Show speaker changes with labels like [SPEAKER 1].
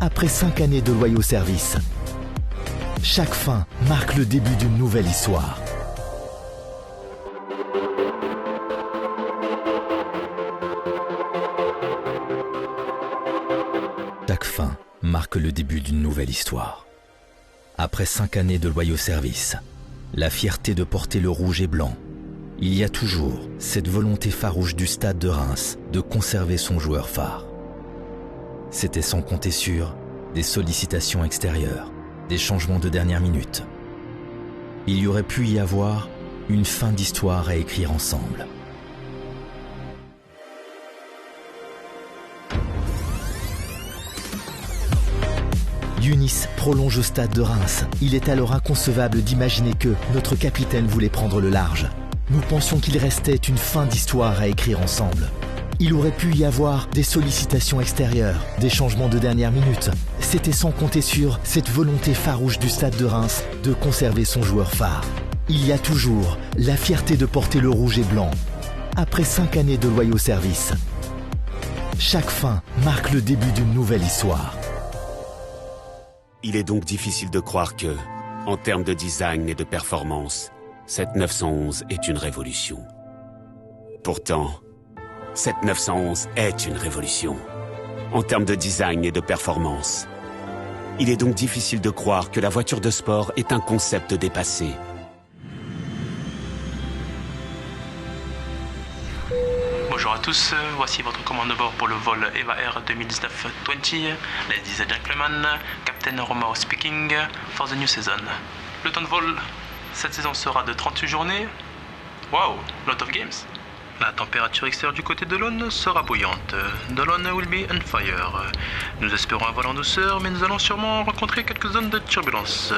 [SPEAKER 1] Après 5 années de loyaux services, chaque fin marque le début d'une nouvelle histoire. Chaque fin marque le début d'une nouvelle histoire. Après 5 années de loyaux services, la fierté de porter le rouge et blanc, il y a toujours cette volonté farouche du Stade de Reims de conserver son joueur phare. C'était sans compter sur des sollicitations extérieures, des changements de dernière minute. Il y aurait pu y avoir une fin d'histoire à écrire ensemble. Younis prolonge au Stade de Reims. Il est alors inconcevable d'imaginer que notre capitaine voulait prendre le large. Nous pensions qu'il restait une fin d'histoire à écrire ensemble. Il aurait pu y avoir des sollicitations extérieures, des changements de dernière minute. C'était sans compter sur cette volonté farouche du Stade de Reims de conserver son joueur phare. Il y a toujours la fierté de porter le rouge et blanc. Après 5 années de loyaux services, chaque fin marque le début d'une nouvelle histoire.
[SPEAKER 2] Il est donc difficile de croire que, en termes de design et de performance, cette 911 est une révolution. Pourtant, cette 911 est une révolution. En termes de design et de performance, il est donc difficile de croire que la voiture de sport est un concept dépassé.
[SPEAKER 3] Bonjour à tous, voici votre commande de bord pour le vol EVA Air 2019-20. Ladies and gentlemen, Captain Romao speaking for the new season. Le temps de vol, cette saison sera de 38 journées. Wow, lot of games. La température extérieure du côté de l'Aune sera bouillante. The Aune will be on fire. Nous espérons un vol en douceur, mais nous allons sûrement rencontrer quelques zones de turbulence.